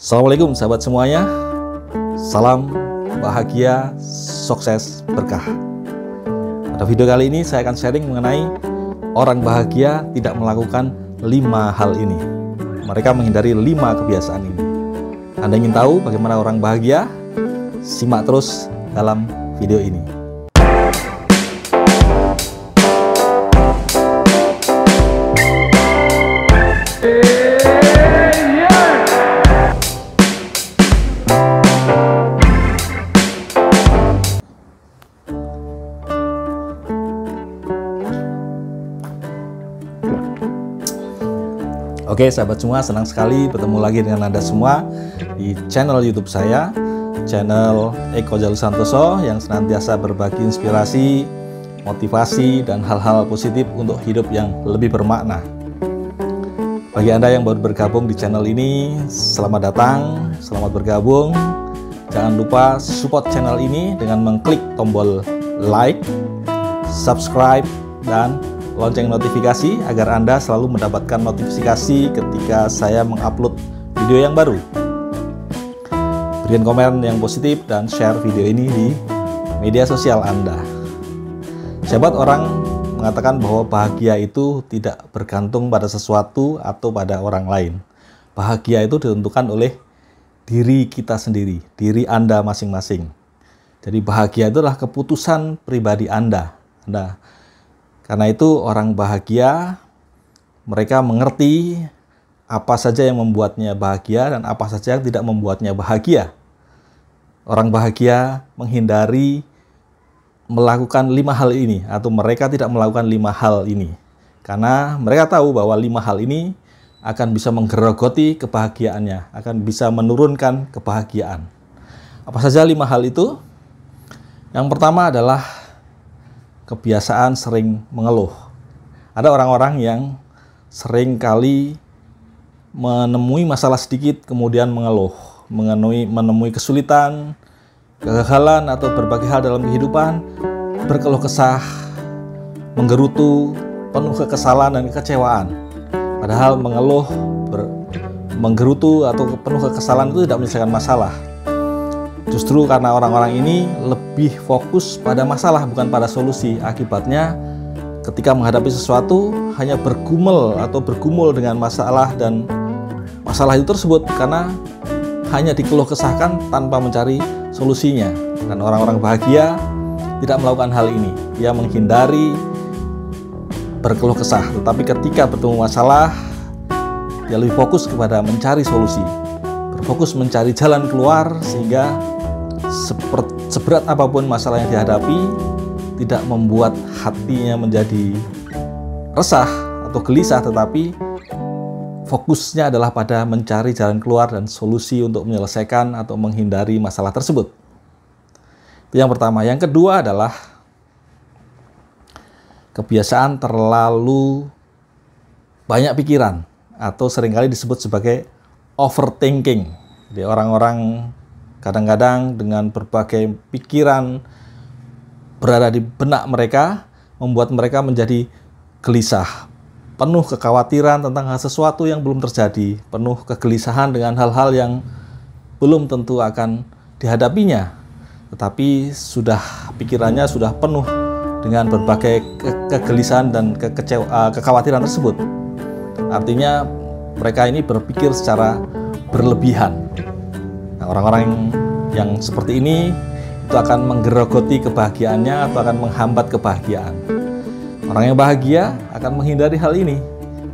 Assalamualaikum sahabat semuanya. Salam bahagia, sukses, berkah. Pada video kali ini saya akan sharing mengenai orang bahagia tidak melakukan 5 hal ini. Mereka menghindari 5 kebiasaan ini. Anda ingin tahu bagaimana orang bahagia? Simak terus dalam video ini. Oke sahabat semua, senang sekali bertemu lagi dengan Anda semua di channel YouTube saya, channel Eko Jalur Santoso, yang senantiasa berbagi inspirasi, motivasi, dan hal-hal positif untuk hidup yang lebih bermakna. Bagi Anda yang baru bergabung di channel ini, selamat datang, selamat bergabung. Jangan lupa support channel ini dengan mengklik tombol like, subscribe, dan lonceng notifikasi agar Anda selalu mendapatkan notifikasi ketika saya mengupload video yang baru. Berikan komen yang positif dan share video ini di media sosial Anda. Sahabat, orang mengatakan bahwa bahagia itu tidak bergantung pada sesuatu atau pada orang lain. Bahagia itu ditentukan oleh diri kita sendiri, diri Anda masing-masing. Jadi bahagia itu adalah keputusan pribadi Anda. Karena itu orang bahagia, mereka mengerti apa saja yang membuatnya bahagia dan apa saja yang tidak membuatnya bahagia. Orang bahagia menghindari melakukan 5 hal ini, atau mereka tidak melakukan 5 hal ini. Karena mereka tahu bahwa 5 hal ini akan bisa menggerogoti kebahagiaannya, akan bisa menurunkan kebahagiaan. Apa saja 5 hal itu? Yang pertama adalah kebiasaan sering mengeluh. Ada orang-orang yang sering kali menemui masalah sedikit kemudian mengeluh, menemui kesulitan, kegagalan, atau berbagai hal dalam kehidupan, berkeluh kesah, menggerutu, penuh kekesalan dan kekecewaan. Padahal mengeluh, menggerutu, atau penuh kekesalan itu tidak menyelesaikan masalah. Justru karena orang-orang ini lebih fokus pada masalah bukan pada solusi. Akibatnya ketika menghadapi sesuatu hanya bergumul dengan masalah dan masalah itu tersebut, karena hanya dikeluh kesahkan tanpa mencari solusinya. Dan orang-orang bahagia tidak melakukan hal ini. Dia menghindari berkeluh kesah, tetapi ketika bertemu masalah dia lebih fokus kepada mencari solusi, berfokus mencari jalan keluar, sehingga seberat apapun masalah yang dihadapi tidak membuat hatinya menjadi resah atau gelisah, tetapi fokusnya adalah pada mencari jalan keluar dan solusi untuk menyelesaikan atau menghindari masalah tersebut. Itu yang pertama. Yang kedua adalah kebiasaan terlalu banyak pikiran, atau seringkali disebut sebagai overthinking. Jadi orang-orang kadang-kadang dengan berbagai pikiran berada di benak mereka, membuat mereka menjadi gelisah, penuh kekhawatiran tentang sesuatu yang belum terjadi, penuh kegelisahan dengan hal-hal yang belum tentu akan dihadapinya, tetapi pikirannya sudah penuh dengan berbagai kegelisahan dan kekhawatiran tersebut. Artinya mereka ini berpikir secara berlebihan. Orang-orang yang seperti ini itu akan menggerogoti kebahagiaannya atau akan menghambat kebahagiaan. Orang yang bahagia akan menghindari hal ini.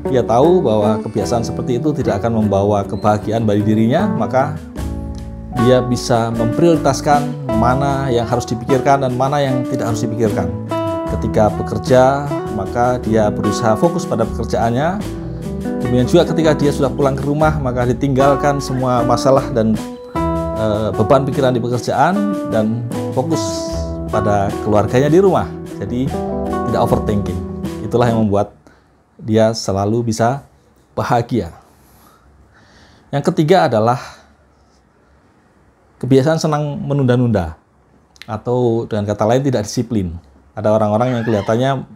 Dia tahu bahwa kebiasaan seperti itu tidak akan membawa kebahagiaan bagi dirinya, maka dia bisa memprioritaskan mana yang harus dipikirkan dan mana yang tidak harus dipikirkan. Ketika bekerja, maka dia berusaha fokus pada pekerjaannya. Kemudian juga ketika dia sudah pulang ke rumah, maka ditinggalkan semua masalah dan beban pikiran di pekerjaan dan fokus pada keluarganya di rumah. Jadi tidak overthinking. Itulah yang membuat dia selalu bisa bahagia. Yang ketiga adalah kebiasaan senang menunda-nunda, atau dengan kata lain tidak disiplin. Ada orang-orang yang kelihatannya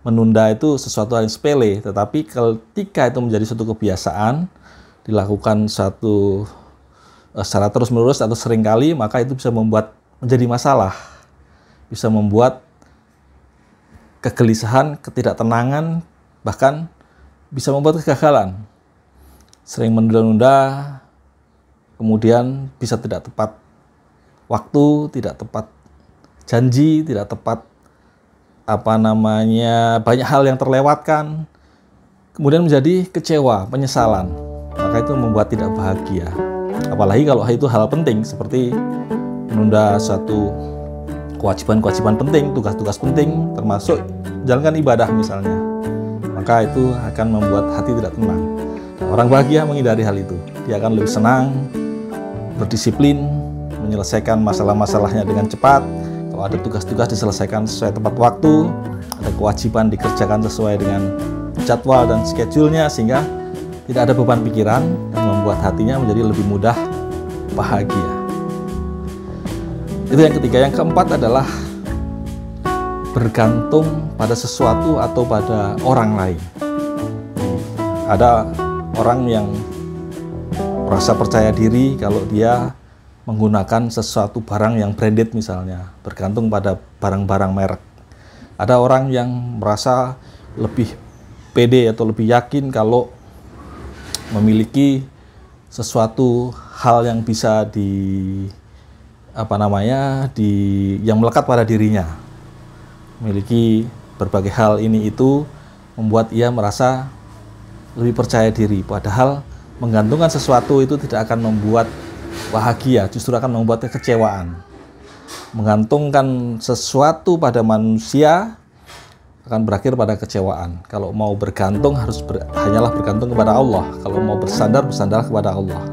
menunda itu sesuatu yang sepele, tetapi ketika itu menjadi suatu kebiasaan, dilakukan satu secara terus-menerus atau seringkali, maka itu bisa membuat menjadi masalah. Bisa membuat kegelisahan, ketidaktenangan, bahkan bisa membuat kegagalan. Sering menunda-nunda, kemudian bisa tidak tepat waktu, tidak tepat janji, tidak tepat banyak hal yang terlewatkan, kemudian menjadi kecewa, penyesalan, maka itu membuat tidak bahagia. Apalagi kalau itu hal penting seperti menunda suatu kewajiban-kewajiban penting, tugas-tugas penting, termasuk menjalankan ibadah misalnya, maka itu akan membuat hati tidak tenang. Dan orang bahagia menghindari hal itu. Dia akan lebih senang, berdisiplin, menyelesaikan masalah-masalahnya dengan cepat. Kalau ada tugas-tugas diselesaikan sesuai tepat waktu, ada kewajiban dikerjakan sesuai dengan jadwal dan schedule-nya, sehingga tidak ada beban pikiran dan membuat hatinya menjadi lebih mudah bahagia. Itu yang ketiga. Yang keempat adalah bergantung pada sesuatu atau pada orang lain. Ada orang yang merasa percaya diri kalau dia menggunakan sesuatu barang yang branded misalnya, bergantung pada barang-barang merek. Ada orang yang merasa lebih pede atau lebih yakin kalau memiliki sesuatu hal yang bisa yang melekat pada dirinya. Memiliki berbagai hal ini itu membuat ia merasa lebih percaya diri, padahal menggantungkan sesuatu itu tidak akan membuat bahagia, justru akan membuat kekecewaan. Menggantungkan sesuatu pada manusia akan berakhir pada kecewaan. Kalau mau bergantung hanyalah bergantung kepada Allah. Kalau mau bersandar kepada Allah.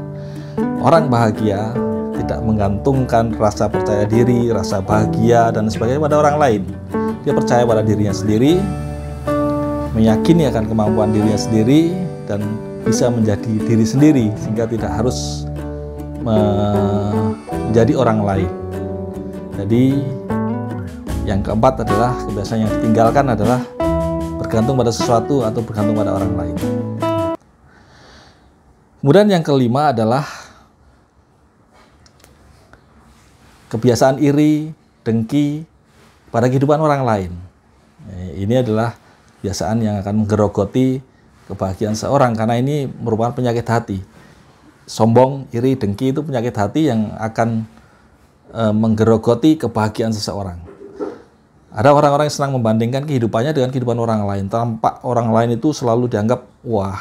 Orang bahagia tidak menggantungkan rasa percaya diri, rasa bahagia dan sebagainya pada orang lain. Dia percaya pada dirinya sendiri, meyakini akan kemampuan dirinya sendiri, dan bisa menjadi diri sendiri sehingga tidak harus menjadi orang lain. Jadi yang keempat adalah kebiasaan yang ditinggalkan adalah bergantung pada sesuatu atau bergantung pada orang lain. Kemudian yang kelima adalah kebiasaan iri, dengki pada kehidupan orang lain. Ini adalah kebiasaan yang akan menggerogoti kebahagiaan seorang, karena ini merupakan penyakit hati. Sombong, iri, dengki itu penyakit hati yang akan menggerogoti kebahagiaan seseorang. Ada orang-orang yang senang membandingkan kehidupannya dengan kehidupan orang lain. Tampak orang lain itu selalu dianggap, wah,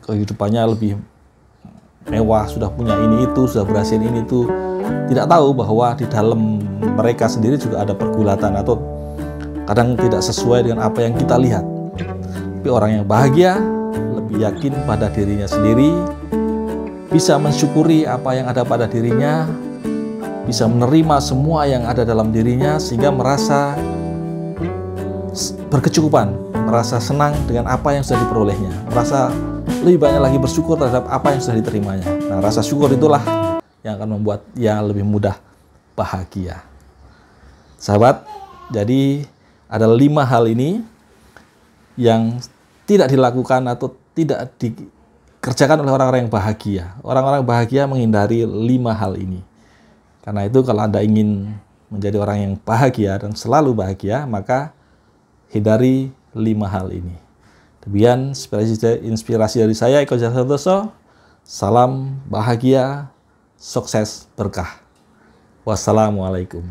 kehidupannya lebih mewah, sudah punya ini itu, sudah berhasil ini itu. Tidak tahu bahwa di dalam mereka sendiri juga ada pergulatan atau kadang tidak sesuai dengan apa yang kita lihat. Tapi orang yang bahagia lebih yakin pada dirinya sendiri, bisa mensyukuri apa yang ada pada dirinya, bisa menerima semua yang ada dalam dirinya, sehingga merasa berkecukupan, merasa senang dengan apa yang sudah diperolehnya, merasa lebih banyak lagi bersyukur terhadap apa yang sudah diterimanya. Nah, rasa syukur itulah yang akan membuat ia lebih mudah bahagia. Sahabat, jadi ada 5 hal ini yang tidak dilakukan atau tidak dikerjakan oleh orang-orang yang bahagia. Orang-orang bahagia menghindari 5 hal ini. Karena itu kalau Anda ingin menjadi orang yang bahagia dan selalu bahagia, maka hindari 5 hal ini. Demikian inspirasi dari saya, Eko Jalil Santoso. Salam bahagia, sukses, berkah. Wassalamualaikum.